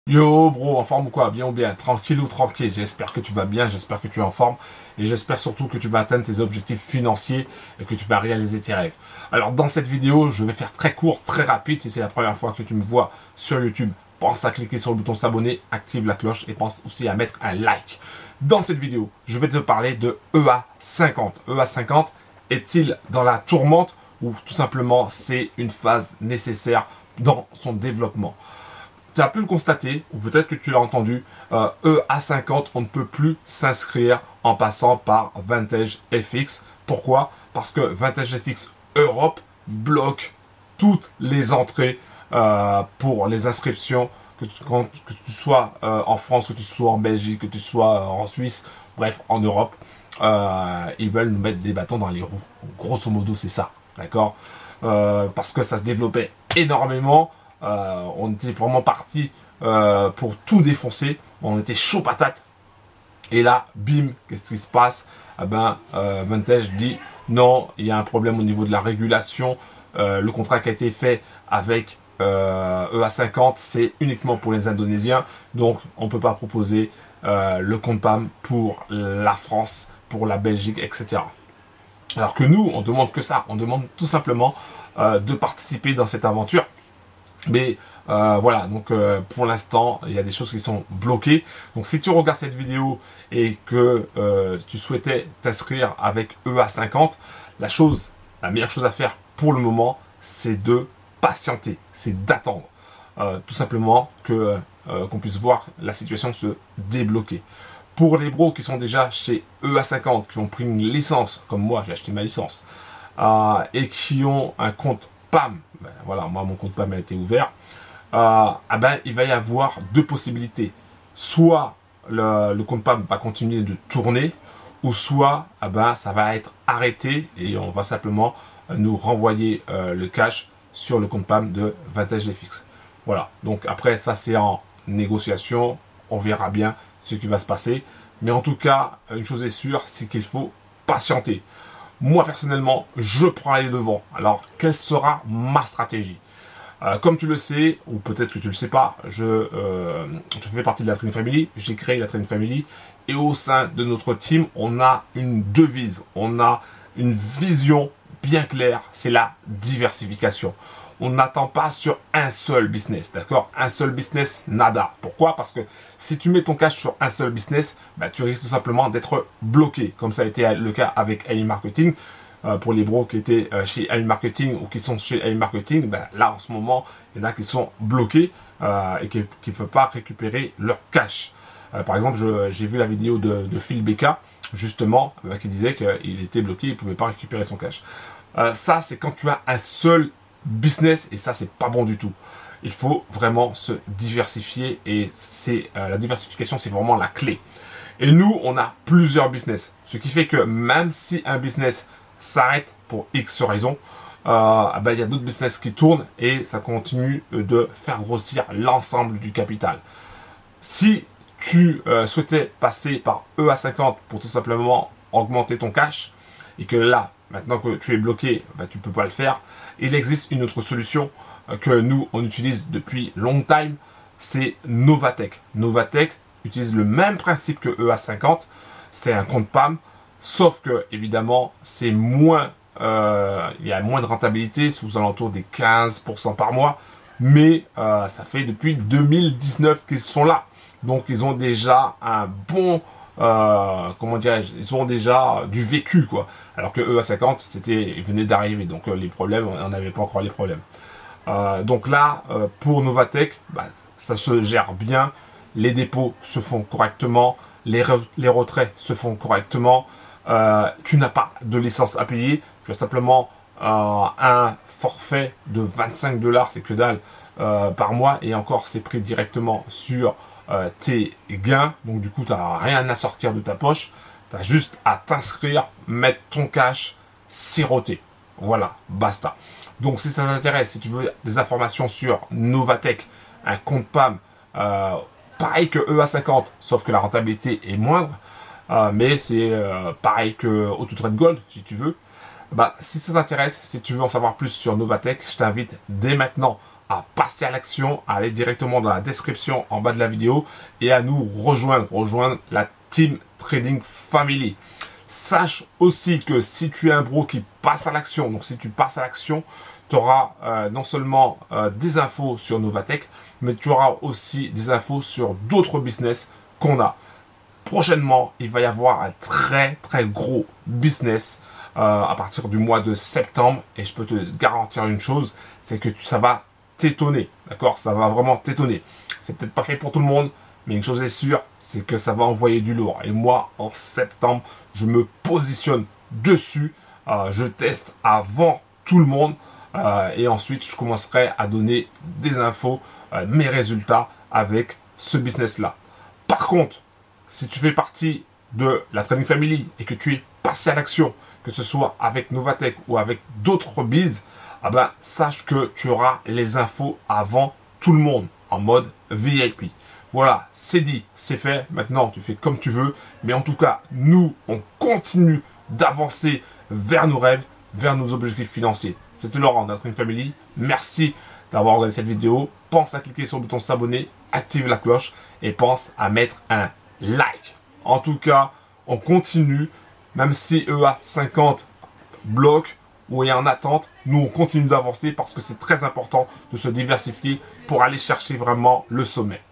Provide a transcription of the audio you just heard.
Yo bro, en forme ou quoi? Bien ou bien? Tranquille ou tranquille? J'espère que tu vas bien, j'espère que tu es en forme et j'espère surtout que tu vas atteindre tes objectifs financiers et que tu vas réaliser tes rêves. Alors dans cette vidéo, je vais faire très court, très rapide. Si c'est la première fois que tu me vois sur YouTube, pense à cliquer sur le bouton s'abonner, active la cloche et pense aussi à mettre un like. Dans cette vidéo, je vais te parler de EA50. EA50 est-il dans la tourmente ou tout simplement c'est une phase nécessaire dans son développement? Tu as pu le constater, ou peut-être que tu l'as entendu, EA50, on ne peut plus s'inscrire en passant par Vintage FX. Pourquoi? Parce que Vintage FX Europe bloque toutes les entrées pour les inscriptions, que tu sois en France, que tu sois en Belgique, que tu sois en Suisse, bref, en Europe. Ils veulent nous mettre des bâtons dans les roues. Grosso modo, c'est ça, d'accord? Parce que ça se développait énormément. On était vraiment parti pour tout défoncer. On était chaud patate. Et là, bim, qu'est-ce qui se passe? Vintage dit non, il y a un problème au niveau de la régulation. Le contrat qui a été fait avec EA50, c'est uniquement pour les Indonésiens. Donc, on ne peut pas proposer le compte PAM pour la France, pour la Belgique, etc. Alors que nous, on demande que ça. On demande tout simplement de participer dans cette aventure. Mais voilà, donc pour l'instant, il y a des choses qui sont bloquées. Donc si tu regardes cette vidéo et que tu souhaitais t'inscrire avec EA50, la meilleure chose à faire pour le moment, c'est de patienter, c'est d'attendre. Tout simplement qu'on puisse voir la situation se débloquer. Pour les bros qui sont déjà chez EA50, qui ont pris une licence, comme moi, j'ai acheté ma licence, et qui ont un compte PAM, voilà, moi mon compte PAM a été ouvert, il va y avoir deux possibilités. Soit le compte PAM va continuer de tourner, ou soit ça va être arrêté et on va simplement nous renvoyer le cash sur le compte PAM de Vintage FX. Voilà, donc après ça c'est en négociation, on verra bien ce qui va se passer. Mais en tout cas, une chose est sûre, c'est qu'il faut patienter. Moi, personnellement, je prends les devants. Alors, quelle sera ma stratégie? Comme tu le sais, ou peut-être que tu ne le sais pas, je fais partie de la Train Family. J'ai créé la Train Family. Et au sein de notre team, on a une devise. On a une vision bien claire. C'est la diversification. On n'attend pas sur un seul business, d'accord? Un seul business, nada. Pourquoi? Parce que si tu mets ton cash sur un seul business, tu risques tout simplement d'être bloqué, comme ça a été le cas avec AI Marketing. Pour les bros qui étaient chez AI Marketing ou qui sont chez AI Marketing, là en ce moment, il y en a qui sont bloqués et qui ne peuvent pas récupérer leur cash. Par exemple, j'ai vu la vidéo de Phil Becca, justement, qui disait qu'il était bloqué, il ne pouvait pas récupérer son cash. Ça, c'est quand tu as un seul business et ça c'est pas bon du tout. Il faut vraiment se diversifier et la diversification c'est vraiment la clé. Et nous on a plusieurs business, ce qui fait que même si un business s'arrête pour X raison, il y a d'autres business qui tournent et ça continue de faire grossir l'ensemble du capital. Si tu souhaitais passer par EA50 pour tout simplement augmenter ton cash et que là maintenant que tu es bloqué, tu ne peux pas le faire. Il existe une autre solution que nous, on utilise depuis long time, c'est Novatech. Novatech utilise le même principe que EA50, c'est un compte PAM, sauf que, évidemment, c'est moins, il y a moins de rentabilité, c'est aux alentours des 15% par mois, mais ça fait depuis 2019 qu'ils sont là. Donc, ils ont déjà un bon... comment dirais-je, ils ont déjà du vécu quoi. Alors que EA50 ils venaient d'arriver, donc les problèmes, on n'avait pas encore les problèmes. Donc là, pour Novatech, ça se gère bien, les dépôts se font correctement, les retraits se font correctement, tu n'as pas de licence à payer, tu as simplement un forfait de 25 $, c'est que dalle, par mois, et encore c'est pris directement sur tes gains, donc du coup tu n'as rien à sortir de ta poche, tu as juste à t'inscrire, mettre ton cash, siroter, voilà, basta. Donc si ça t'intéresse, si tu veux des informations sur Novatech, un compte PAM, pareil que EA50, sauf que la rentabilité est moindre, mais c'est pareil que AutoTrade Gold, si tu veux, si ça t'intéresse, si tu veux en savoir plus sur Novatech, je t'invite dès maintenant à passer à l'action, à aller directement dans la description en bas de la vidéo et à nous rejoindre la Team Trading Family. Sache aussi que si tu es un bro qui passe à l'action, donc si tu passes à l'action, tu auras non seulement des infos sur Novatech, mais tu auras aussi des infos sur d'autres business qu'on a. Prochainement, il va y avoir un très gros business à partir du mois de septembre. Et je peux te garantir une chose, c'est que ça va t'étonner. D'accord? Ça va vraiment t'étonner. C'est peut-être pas fait pour tout le monde, mais une chose est sûre, c'est que ça va envoyer du lourd. Et moi, en septembre, je me positionne dessus. Je teste avant tout le monde. Et ensuite, je commencerai à donner des infos, mes résultats avec ce business-là. Par contre, si tu fais partie de la Trading Family et que tu es passé à l'action, que ce soit avec Novatech ou avec d'autres bises, ah ben, sache que tu auras les infos avant tout le monde en mode VIP. Voilà, c'est dit, c'est fait. Maintenant, tu fais comme tu veux. Mais en tout cas, nous, on continue d'avancer vers nos rêves, vers nos objectifs financiers. C'était Laurent de la Trading Family. Merci d'avoir regardé cette vidéo. Pense à cliquer sur le bouton s'abonner, active la cloche et pense à mettre un like. En tout cas, on continue. Même si EA50 bloque ou est en attente, nous on continue d'avancer parce que c'est très important de se diversifier pour aller chercher vraiment le sommet.